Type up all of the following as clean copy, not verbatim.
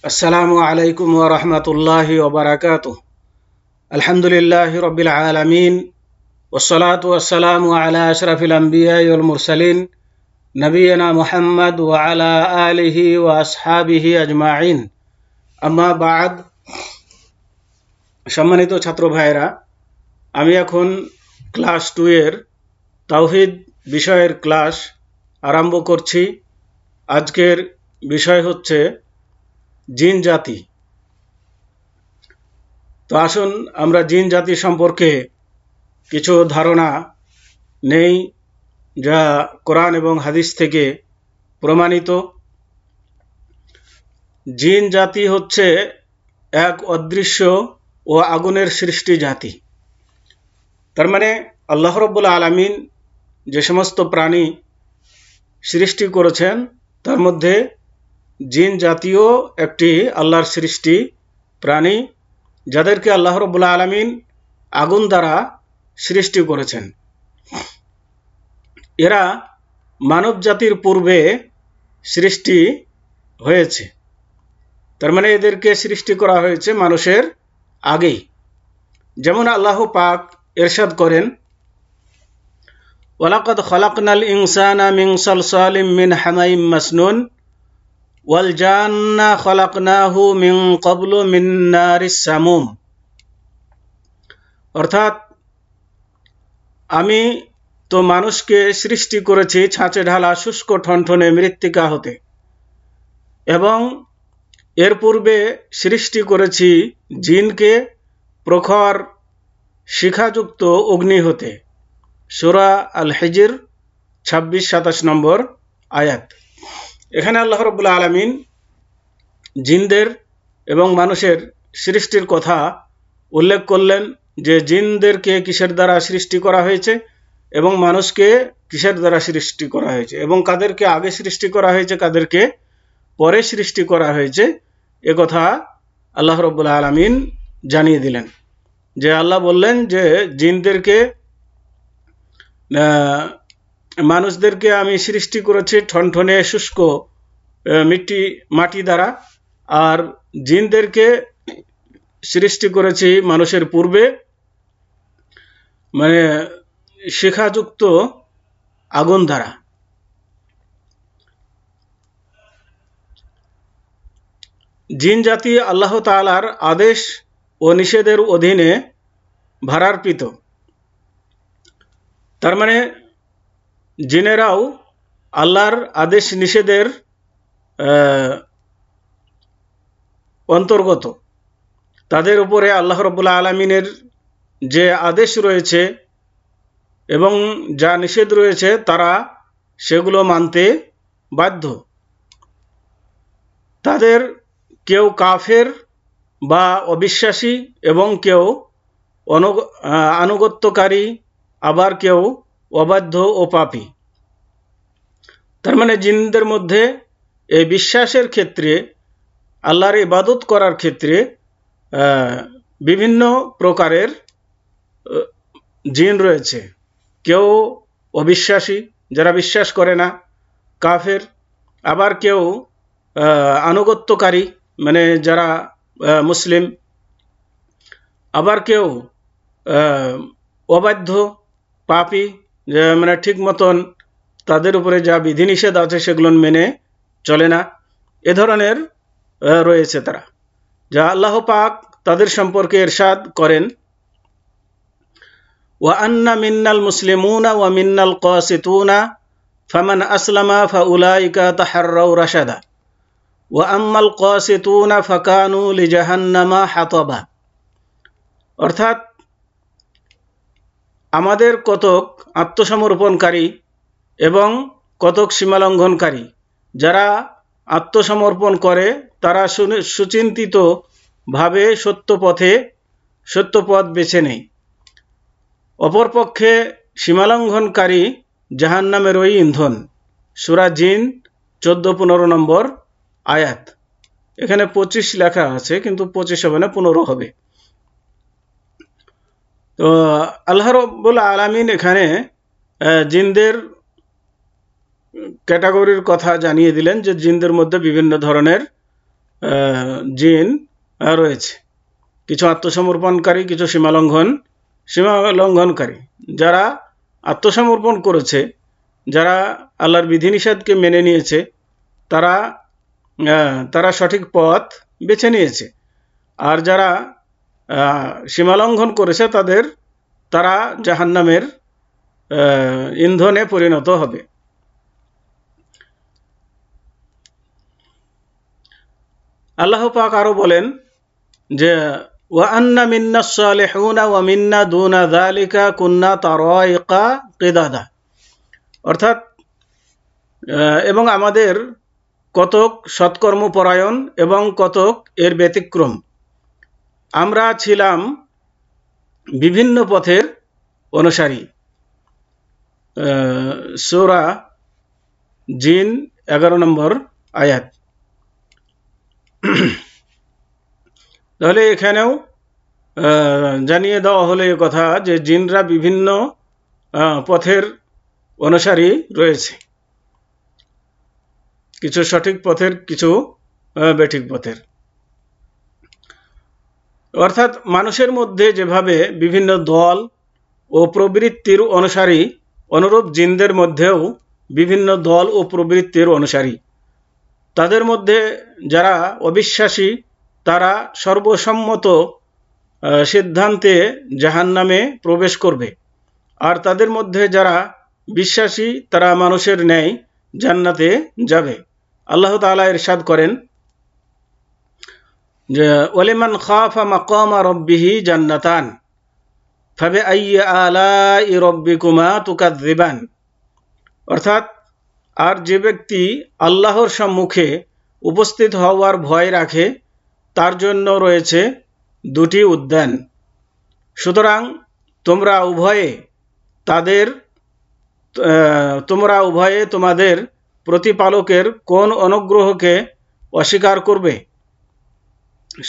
আসসালামু আলাইকুম ওয়া রাহমাতুল্লাহি ওয়া বারাকাতুহু। আলহামদুলিল্লাহি রাব্বিল আলামিন ওয়াসসালাতু ওয়াসসালামু আলা আশরাফিল আমবিয়াই ওয়াল মুরসালিন নবিয়িনা মুহাম্মদ ওয়া আলা আলিহি ওয়া আসহাবিহি আজমাইন। আম্মা বা'দ। সম্মানিত ছাত্র ভাইরা, আমি এখন ক্লাস 2 এর তাওহীদ বিষয়ের ক্লাস আরম্ভ করছি। আজকের বিষয় হচ্ছে জিন জাতি। তো আসুন আমরা জিন জাতি সম্পর্কে কিছু ধারণা নেই, যা কোরআন এবং হাদিস থেকে প্রমাণিত। জিন জাতি হচ্ছে এক অদৃশ্য ও আগুনের সৃষ্টি জাতি। তার মানে আল্লাহ রাব্বুল আলামিন যে সমস্ত প্রাণী সৃষ্টি করেছেন তার মধ্যে জিন জাতীয় একটি আল্লাহর সৃষ্টি প্রাণী, যাদেরকে আল্লাহ রাব্বুল আলামিন আগুন দ্বারা সৃষ্টি করেছেন। এরা মানব জাতির পূর্বে সৃষ্টি হয়েছে, তার মানে এদেরকে সৃষ্টি করা হয়েছে মানুষের আগেই। যেমন আল্লাহ পাক ইরশাদ করেন, ওয়ালাকাদ খালাকনাল ইনসানা মিন সালসালিম মিন হামাইম মাসনুন ওয়াল জান্না খালাকনাহু মিন ক্বাবলু মিন নারিস সামুম। অর্থাৎ আমি তো মানুষকে সৃষ্টি করেছি ছাঁচে ঢালা শুষ্ক ঠনঠনে মৃত্তিকা হতে, এবং এর পূর্বে সৃষ্টি করেছি জিনকে প্রখর শিখাযুক্ত অগ্নি হতে। সূরা আল হিজর 26-27 নম্বর আয়াত। এখানে আল্লাহ রাব্বুল আলামিন জিনদের এবং মানুষের সৃষ্টির কথা উল্লেখ করলেন, যে জিনদেরকে কিসের দ্বারা সৃষ্টি করা হয়েছে এবং মানুষকে কিসের দ্বারা সৃষ্টি করা হয়েছে, এবং কাদেরকে আগে সৃষ্টি করা হয়েছে কাদেরকে পরে সৃষ্টি করা হয়েছে, এ কথা আল্লাহ রাব্বুল আলামিন জানিয়ে দিলেন। যে আল্লাহ বললেন যে জিনদেরকে মানুষদেরকে আমি সৃষ্টি করেছি ঠনঠনে শুষ্ক মাটি দ্বারা, আর জিনদেরকে সৃষ্টি করেছি মানুষের পূর্বে মানে শিখাযুক্ত আগুন দ্বারা। জিন জাতি আল্লাহ তাআলার আদেশ ও নিষেধের অধীনে ভারার্পিত। তার মানে জিনেরাও আল্লাহর আদেশ নিষেধের অন্তর্গত। তাদের উপরে আল্লাহ রাব্বুল আলামিনের যে আদেশ রয়েছে এবং যা নিষেধ রয়েছে তারা সেগুলো মানতে বাধ্য। তাদের কেউ কাফের বা অবিশ্বাসী এবং কেউ আনুগত্যকারী, আবার কেউ অবাধ্য ও পাপী। তার মানে জিনদের মধ্যে এই বিশ্বাসের ক্ষেত্রে, আল্লাহর ইবাদত করার ক্ষেত্রে বিভিন্ন প্রকারের জিন রয়েছে। কেউ অবিশ্বাসী, যারা বিশ্বাস করে না, কাফের, আবার কেউ আনুগত্যকারী মানে যারা মুসলিম, আবার কেউ অবাধ্য পাপী, মানে ঠিক মতন তাদের উপরে যা বিধিনিষেধ আছে সেগুলো মেনে চলে না। এ ধরনের রয়েছে তারা, যা আল্লাহ পাক তাদের সম্পর্কে ইরশাদ করেন, ওয়া আন্না মিন্নাল মুসলিমুনা ওয়া মিন্নাল কাসিতুনা ফামান আসলামা ফাউলাইকা তাহাররাউ রাশাদা ওয়া আম্মাল কাসিতুনা ফাকানু লিজাহান্নামা হাতাবা। অর্থাৎ আমাদের কতক আত্মসমর্পণকারী এবং কতক সীমালঙ্ঘনকারী। যারা আত্মসমর্পণ করে তারা সুচিন্তিত ভাবে সত্য পথ বেছে নেয়। অপরপক্ষে সীমালঙ্ঘনকারী জাহান্নামেরই ইন্ধন। সূরা জিন 14-15 নম্বর আয়াত। এখানে 25 লেখা আছে, কিন্তু 25 হবে না, 15 হবে। তো আল্লাহ রাব্বুল আলামিন এখানে জিনদের ক্যাটাগরির কথা জানিয়ে দিলেন, যে জিনদের মধ্যে বিভিন্ন ধরনের জিন রয়েছে, কিছু আত্মসমর্পণকারী, কিছু সীমালঙ্ঘনকারী। যারা আত্মসমর্পণ করেছে, যারা আল্লাহর বিধিনিষেধকে মেনে নিয়েছে, তারা সঠিক পথ বেছে নিয়েছে। আর যারা সীমালঙ্ঘন করেছে তারা জাহান্নামের ইন্ধনে পরিণত হবে। আল্লাহ পাক আরো বলেন যে ওয়া আন্না মিন্নাস সালিহুনা ওয়া মিন্না দুনা যালিকা কুন্না তারাইকা কিদাদা, অর্থাৎ এবং আমাদের কতক সৎকর্মপরায়ণ এবং কতক এর ব্যতিক্রম। আমরা ছিলাম বিভিন্ন পথের অনুসারী। সূরা জিন 11 নম্বর আয়াত। তাহলে এখানেও জানিয়ে দেওয়া হলো এই কথা যে জিনরা বিভিন্ন পথের অনুসারী রয়েছে, কিছু সঠিক পথের, কিছু বেঠিক পথের। অর্থাৎ মানুষের মধ্যে যেভাবে বিভিন্ন দল ও প্রবৃত্তির অনুসারী, অনুরূপ জিনদের মধ্যেও বিভিন্ন দল ও প্রবৃত্তির অনুসারী। তাদের মধ্যে যারা অবিশ্বাসী তারা সর্বসম্মত সিদ্ধান্তে জাহান্নামে প্রবেশ করবে, আর তাদের মধ্যে যারা বিশ্বাসী তারা মানুষের ন্যায় জান্নাতে যাবে। আল্লাহ তাআলা ইরশাদ করেন যে ওয়ালিমান খাফা মাকামা রাব্বিহি জান্নাতান ফাবিআইয়ি আলাই রাব্বিকুমা তুকাযযিবান, অর্থাৎ আর যে ব্যক্তি আল্লাহর সম্মুখে উপস্থিত হওয়ার ভয় রাখে তার জন্য রয়েছে দুটি উদ্যান। সুতরাং তোমরা উভয়ে তোমাদের প্রতিপালকের কোন অনুগ্রহকে অস্বীকার করবে?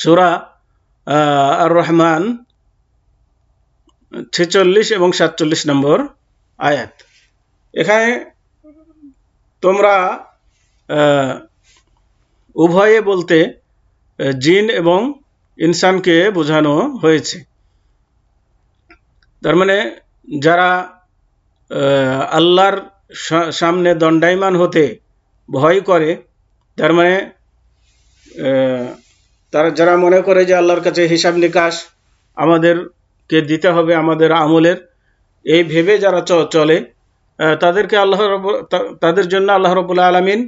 সূরা আর রহমান 46 এবং 47 নম্বর আয়াত। এখানে তোমরা উভয়ে বলতে জিন এবং ইনসানকে বোঝানো হয়েছে। তার মানে যারা আল্লাহর সামনে দণ্ডায়মান হতে ভয় করে, তার মানে তারা যারা মনে করে যে আল্লাহর কাছে হিসাব নিকাশ আমাদেরকে দিতে হবে আমাদের আমলের, এই ভেবে যারা চলে, তাদের জন্য আল্লাহ রাব্বুল আলামিন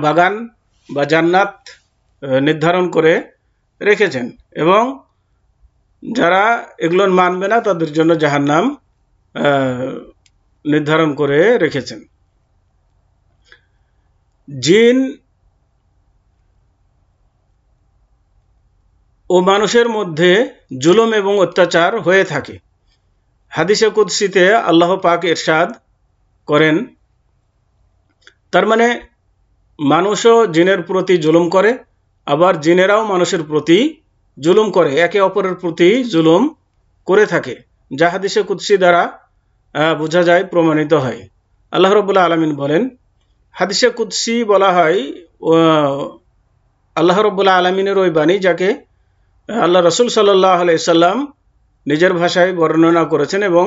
বাগান বা জান্নাত নির্ধারণ করে রেখেছেন, এবং যারা এগুলো মানবে না তাদের জন্য জাহান্নাম নির্ধারণ করে রেখেছেন। জিন ও মানুষের মধ্যে জুলুম এবং অত্যাচার হয়ে থাকে। হাদিসে কুদসিতে আল্লাহ পাক ইরশাদ করেন, তার মানে মানুষও জিনের প্রতি জুলুম করে, আবার জিনেরাও মানুষের প্রতি জুলুম করে, একে অপরের প্রতি জুলুম করে থাকে, যা হাদিসে কুদসি দ্বারা বোঝা যায়, প্রমাণিত হয়। আল্লাহ রাব্বুল আলামিন বলেন, হাদিসে কুদসি বলা হয় আল্লাহ রাব্বুল আলামিনের ওই বাণী যাকে আল্লাহ রাসূল সাল্লাল্লাহু আলাইহি সাল্লাম নিজের ভাষায় বর্ণনা করেছেন এবং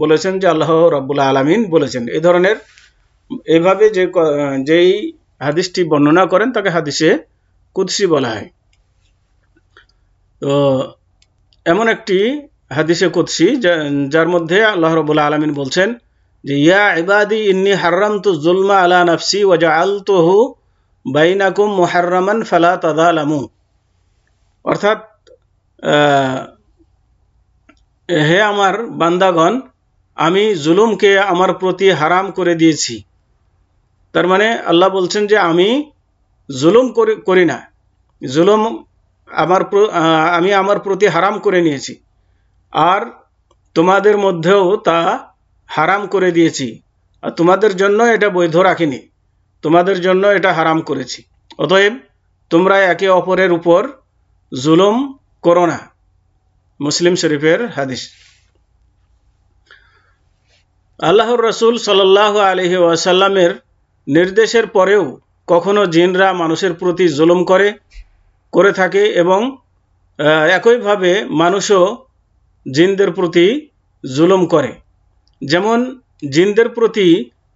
বলেছেন যে আল্লাহ রাব্বুল আলামিন বলেছেন। এই ধরনের এইভাবে যেই হাদিসটি বর্ণনা করেন তাকে হাদিসে কুদসি বলা হয়। তো এমন একটি হাদিসে কুদসি যার মধ্যে আল্লাহ রাব্বুল আলামিন বলছেন যে ইয়া ইবাদি ইন্নী হারামতু যুলমা আলা নাফসি ওয়া জাআলতুহু বাইনাকুম মুহাররামান ফালা তাযালামু, অর্থাৎ হে আমার বান্দাগণ, আমি জুলুমকে আমার প্রতি হারাম করে দিয়েছি। তার মানে আল্লাহ বলছেন যে আমি জুলুম করি না, জুলুম আমি আমার প্রতি হারাম করে নিয়েছি, আর তোমাদের মধ্যেও তা হারাম করে দিয়েছি, আর তোমাদের জন্য এটা বৈধ রাখিনি, তোমাদের জন্য এটা হারাম করেছি। অতএব তোমরা একে অপরের উপর জুলুম করো না। মুসলিম শরীফের হাদিস। আল্লাহর রাসূল সাল্লাল্লাহু আলাইহি ওয়াসাল্লামের নির্দেশের পরেও কখনো জিনরা মানুষের প্রতি জুলুম করে করে থাকে এবং একইভাবে মানুষও জিনদের প্রতি জুলুম করে। যেমন জিনদের প্রতি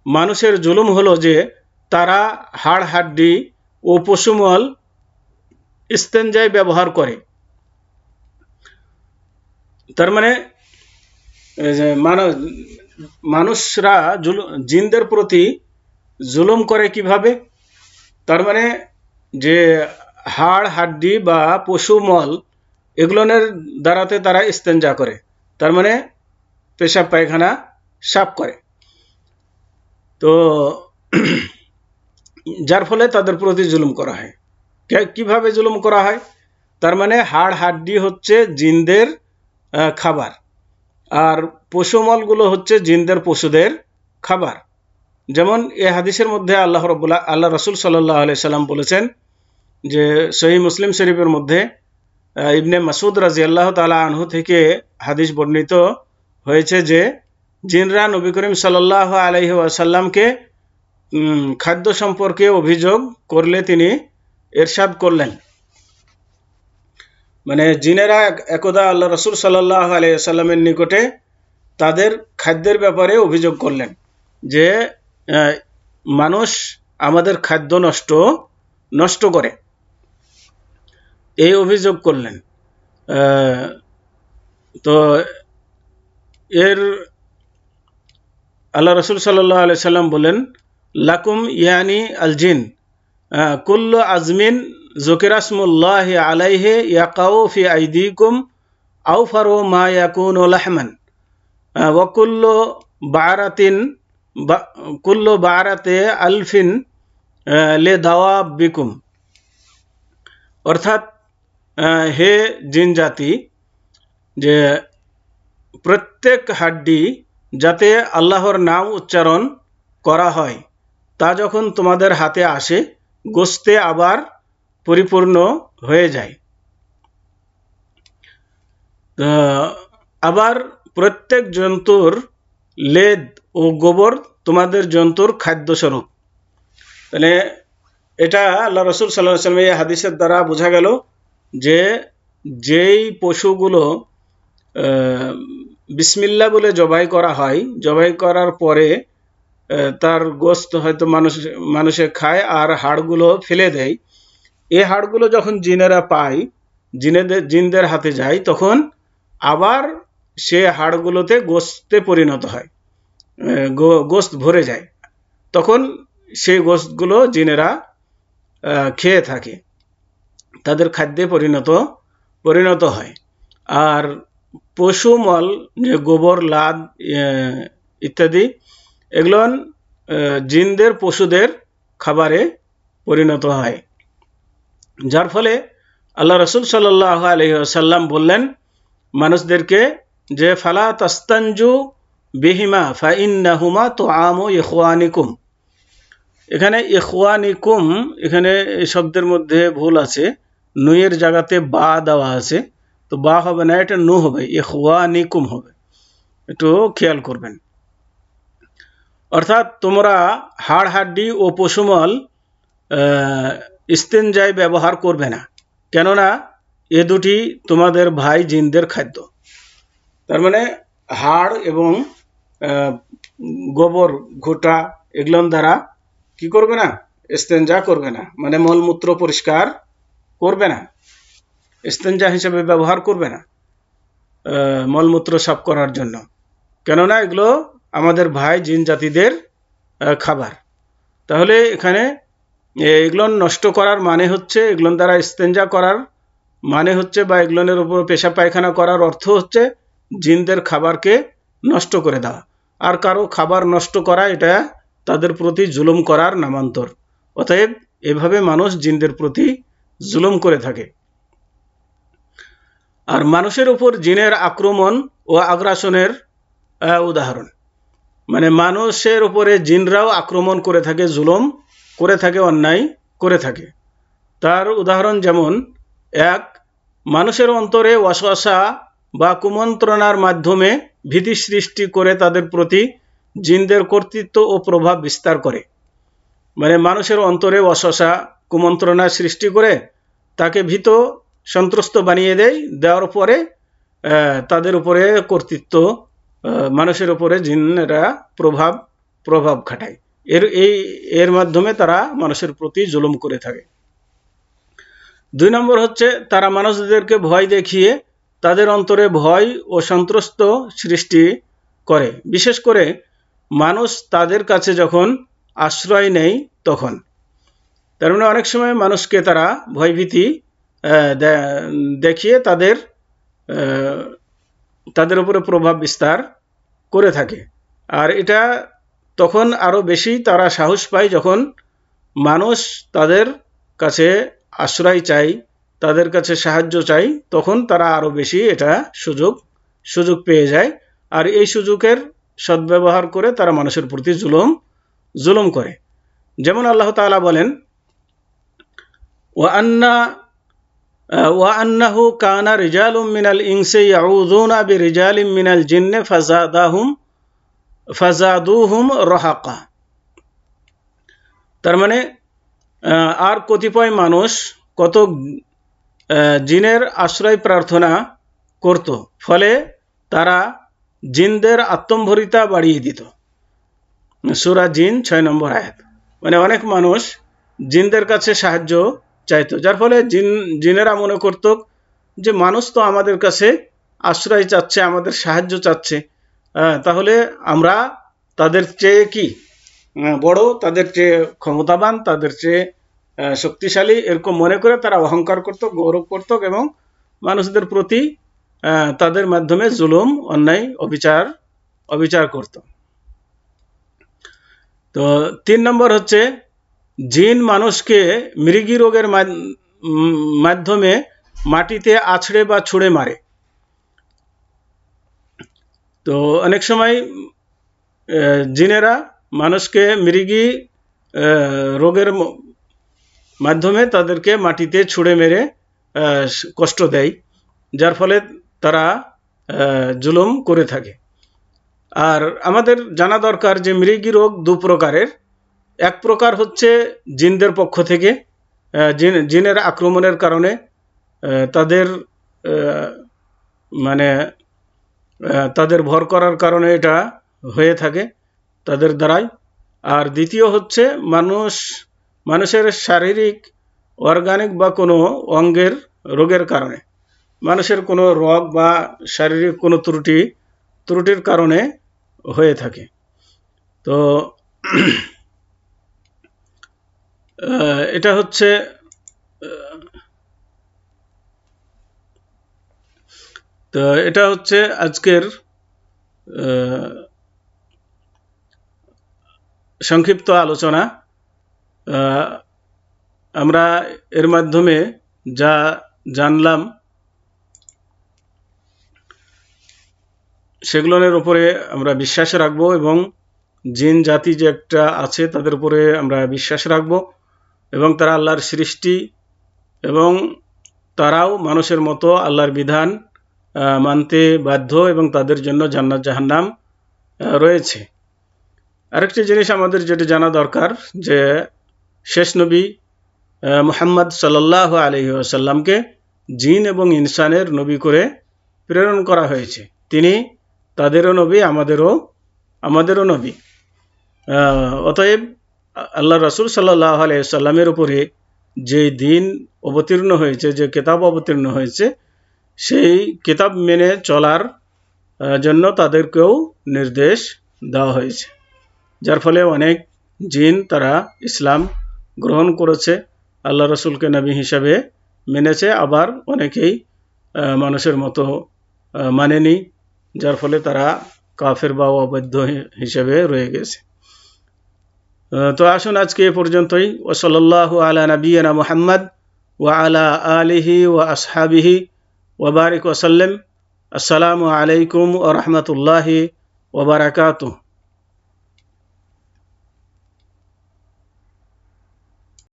মানুষের জুলুম হলো যে তারা হাড় হাড্ডি ও পশুমল ইস্তেঞ্জায় ব্যবহার করে। তার মানে মানুষরা জিনদের প্রতি জুলুম করে কিভাবে? তার মানে যে হাড় হাড্ডি বা পশুমল এগুলোর দ্বারাতে তারা ইস্তেঞ্জা করে, তার মানে পেশাব পায়খানা সাফ করে। তো যার ফলে তাদের প্রতি জুলুম করা হয়। কিভাবে জুলুম করা হয়? তার মানে হাড় হাড্ডি হচ্ছে জিনদের খাবার, আর পশুমলগুলো হচ্ছে জিনদের পশুদের খাবার। যেমন এই হাদিসের মধ্যে আল্লাহ রাসূল সাল্লাল্লাহু আলাইহি সাল্লাম বলেছেন যে সহিহ মুসলিম শরীফের মধ্যে ইবনে মাসউদ রাদিয়াল্লাহু তাআলা আনহু থেকে হাদিস বর্ণিত হয়েছে যে জিনরা নবী করিম সাল্লাল্লাহু আলাইহি ওয়াসাল্লামকে খাদ্য সম্পর্কে অভিযোগ করলে তিনি ইরশাদ করলেন, মানে জিনেরা একদা আল্লাহ রাসূল সাল্লাল্লাহু আলাইহি ওয়াসাল্লামের নিকটে তাদের খাদ্যের ব্যাপারে অভিযোগ করলেন যে মানুষ আমাদের খাদ্য নষ্ট করে, এই অভিযোগ করলেন। তো এর আল্লাহ রাসূল সাল্লাল্লাহু আলাইহি সাল্লাম বলেন, লাকুম ইয়ানি আল জিন কুল্লু আজমিন যুকিরাসমুল্লাহি আলাইহি ইয়াকাউ ফি আইদিকুম আওফারু মা ইয়াকুনু লাহমান ওয়া কুল্লু বারাতে আলফিন লিদাওয়াবিকুম। অর্থাৎ হে জিন জাতি, যে প্রত্যেক হাড্ডি যাতে আল্লাহর নাম উচ্চারণ করা হয় তা যখন তোমাদের হাতে আসে গোশতে আবার পরিপূর্ণ হয়ে যায়। আবার প্রত্যেক জন্তুর লেদ ও গোবর তোমাদের জন্তুর খাদ্যস্বরূপ। তাহলে এটা আল্লাহ রাসূল সাল্লাল্লাহু আলাইহি ওয়াসাল্লাম এই হাদিসের দ্বারা বোঝা গেল যে যেই পশুগুলো বিসমিল্লাহ বলে জবাই করা হয়, জবাই করার পরে তার গোশত হয়তো মানুষে খায় আর হাড়গুলো ফেলে দেয়, এই হাড়গুলো যখন জিনেরা পায়, জিনদের হাতে যায়, তখন আবার সে হাড়গুলোতে গোশতে পরিণত হয়, গোশত ভরে যায়, তখন সেই গোশতগুলো জিনেরা খেয়ে থাকে, তাদের খাদ্যে পরিণত হয়। আর পশুমল যে গোবর লাদ ইত্যাদি এগুলো জিনদের পশুদের খাবারে পরিণত হয়। যার ফলে আল্লাহ রাসূল সাল্লাল্লাহু আলাইহি ওয়াসাল্লাম বললেন মানুষদেরকে যে ফালা তাস্তানজু বিহিমা ফাইন্নাহুমা তুআমু ইখওয়ানিকুম। এখানে ইখওয়ানিকুম, এখানে এই শব্দের মধ্যে ভুল আছে, নুয়ের জায়গাতে বা দেওয়া আছে, তো বা হবে না, এটা নু হবে, ইখওয়ানিকুম হবে, একটু খেয়াল করবেন। অর্থাৎ তোমরা হাড় হাড্ডি ও পশুমল ইস্তেঞ্জায় ব্যবহার করবে না, কেননা এ দুটি তোমাদের ভাই জিনদের খাদ্য। তার মানে হাড় এবং গোবর ঘোটা এগুলোর দ্বারা কি করবে না? ইস্তেঞ্জা করবে না, মানে মলমূত্র পরিষ্কার করবে না, ইস্তেঞ্জা হিসেবে ব্যবহার করবে না মলমূত্র সাফ করার জন্য, কেননা এগুলো আমাদের ভাই জিন জাতিদের খাবার। তাহলে এখানে এগুলো নষ্ট করার মানে হচ্ছে, এগুলোর দ্বারা ইস্তেঞ্জা করার মানে হচ্ছে, বা এগুলোর উপর পেশাব পায়খানা করার অর্থ হচ্ছে জিনদের খাবারকে নষ্ট করে দেওয়া। আর কারো খাবার নষ্ট করা এটা তাদের প্রতি জুলুম করার নামান্তর। অতএব এভাবে মানুষ জিনদের প্রতি জুলুম করে থাকে। আর মানুষের উপর জিনের আক্রমণ ও আগ্রাসনের উদাহরণ, মানে মানুষের উপরে জিনরাও আক্রমণ করে থাকে, জুলুম করে থাকে, অন্যায় করে থাকে। তার উদাহরণ যেমন, এক, মানুষের অন্তরে ওয়াসওয়াসা বা কুমন্ত্রণার মাধ্যমে ভীতি সৃষ্টি করে তাদের প্রতি জিনদের কর্তৃত্ব ও প্রভাব বিস্তার করে। মানে মানুষের অন্তরে ওয়াসওয়াসা কুমন্ত্রণা সৃষ্টি করে তাকে ভীত সন্ত্রস্ত বানিয়ে দেওয়ার পরে তাদের উপরে কর্তৃত্ব, মানুষের উপরে জিনেরা প্রভাব খাটায়। এর মাধ্যমে তারা মানুষের প্রতি জুলুম করে থাকে। 2 নম্বর হচ্ছে তারা মানুষদেরকে ভয় দেখিয়ে তাদের অন্তরে ভয় ও সন্ত্রস্ত সৃষ্টি করে, বিশেষ করে মানুষ তাদের কাছে যখন আশ্রয় নেয় তখন। তার মানে অনেক সময় মানুষকে তারা ভয়ভীতি দেখিয়ে তাদের উপরে প্রভাব বিস্তার করে থাকে। আর এটা তখন আরো বেশি তারা সাহস পায় যখন মানুষ তাদের কাছে আশ্রয় চাই, তাদের কাছে সাহায্য চাই, তখন তারা আরো বেশি এটা সুযোগ পেয়ে যায়। আর এই সুযোগের সদ্ব্যবহার করে তারা মানুষের প্রতি জুলুম করে। যেমন আল্লাহ তাআলা বলেন, وأنه كان رجال من الإنس يعوذون برجال من الجن فزادوهم رهقا। তার মানে আর কতিপয় মানুষ কত জিনের আশ্রয় প্রার্থনা করত, ফলে তারা জিনদের আত্মম্ভরিতা বাড়িয়ে দিত। সূরা জিন 6 নম্বর আয়াত। মানে অনেক মানুষ জিনদের কাছে সাহায্য চাইতো, যার ফলে জিনেরা মনে করত যে মানুষ তো আমাদের কাছে আশ্রয় চাচ্ছে, আমাদের সাহায্য চাচ্ছে, তাহলে আমরা তাদের চেয়ে কি বড়, তাদের চেয়ে ক্ষমতাবান, তাদের চেয়ে শক্তিশালী, এরকম মনে করে তারা অহংকার করত, গৌরব করত এবং মানুষদের প্রতি তাদের মাধ্যমে জুলুম, অন্যায়, অবিচার করত। তো 3 নম্বর হচ্ছে জিন মানুষকে মৃগী রোগের মাধ্যমে মাটিতে আছড়ে বা ছুঁড়ে মারে। তো অনেক সময় জিনেরা মানুষকে মৃগী রোগের মাধ্যমে তাদেরকে মাটিতে ছুঁড়ে মেরে কষ্ট দেয়, যার ফলে তারা জুলুম করে থাকে। আর আমাদের জানা দরকার যে মৃগী রোগ 2 প্রকারের। এক প্রকার হচ্ছে জিনদের পক্ষ থেকে, জিনের আক্রমণের কারণে তাদের তাদের ভর করার কারণে এটা হয়ে থাকে তাদের দ্বারাই। আর দ্বিতীয় হচ্ছে মানুষের শারীরিক, অর্গানিক বা কোনো অঙ্গের রোগের কারণে, মানুষের কোনো রোগ বা শারীরিক কোনো ত্রুটির কারণে হয়ে থাকে। তো এটা হচ্ছে আজকের সংক্ষিপ্ত আলোচনা। আমরা এর মাধ্যমে যা জানলাম সেগুলোর উপরে আমরা বিশ্বাস রাখবো এবং জিন জাতি যে একটা আছে তাদের উপরে আমরা বিশ্বাস রাখবো এবং তারা আল্লাহর সৃষ্টি এবং তারাও মানুষের মতো আল্লাহর বিধান মানতে বাধ্য এবং তাদের জন্য জান্নাত জাহান্নাম রয়েছে। আরেকটি জিনিস আমাদের যেটা জানা দরকার যে শেষ নবী মুহাম্মদ সাল্লাল্লাহু আলাইহি ওয়াসাল্লামকে জিন এবং ইনসানের নবী করে প্রেরণ করা হয়েছে। তিনি তাদেরও নবী, আমাদেরও নবী। অতএব আল্লাহ রাসূল সাল্লাল্লাহু আলাইহি ওয়াসাল্লামের উপরে যে দিন অবতীর্ণ হয়েছে, যে কিতাব অবতীর্ণ হয়েছে, সেই কিতাব মেনে চলার জন্য তাদেরকেও নির্দেশ দেওয়া হয়েছে, যার ফলে অনেক জিন তারা ইসলাম গ্রহণ করেছে, আল্লাহ রাসূলকে নবী হিসাবে মেনেছে, আবার অনেকেই মানুষের মতো মানেনি, যার ফলে তারা কাফের বা অবৈধ হিসেবে রয়ে গেছে। তো আসুন আজকে এ পর্যন্তই। ওয়া সাল্লাল্লাহু আলা নাবিয়িনা মুহাম্মদ ওয়া আলা আলিহি ওয়া আসহাবিহি ওয়া বারিক ওয়া সাল্লাম। আসসালামু আলাইকুম ওয়া রাহমাতুল্লাহি ওয়া বারাকাতুহু।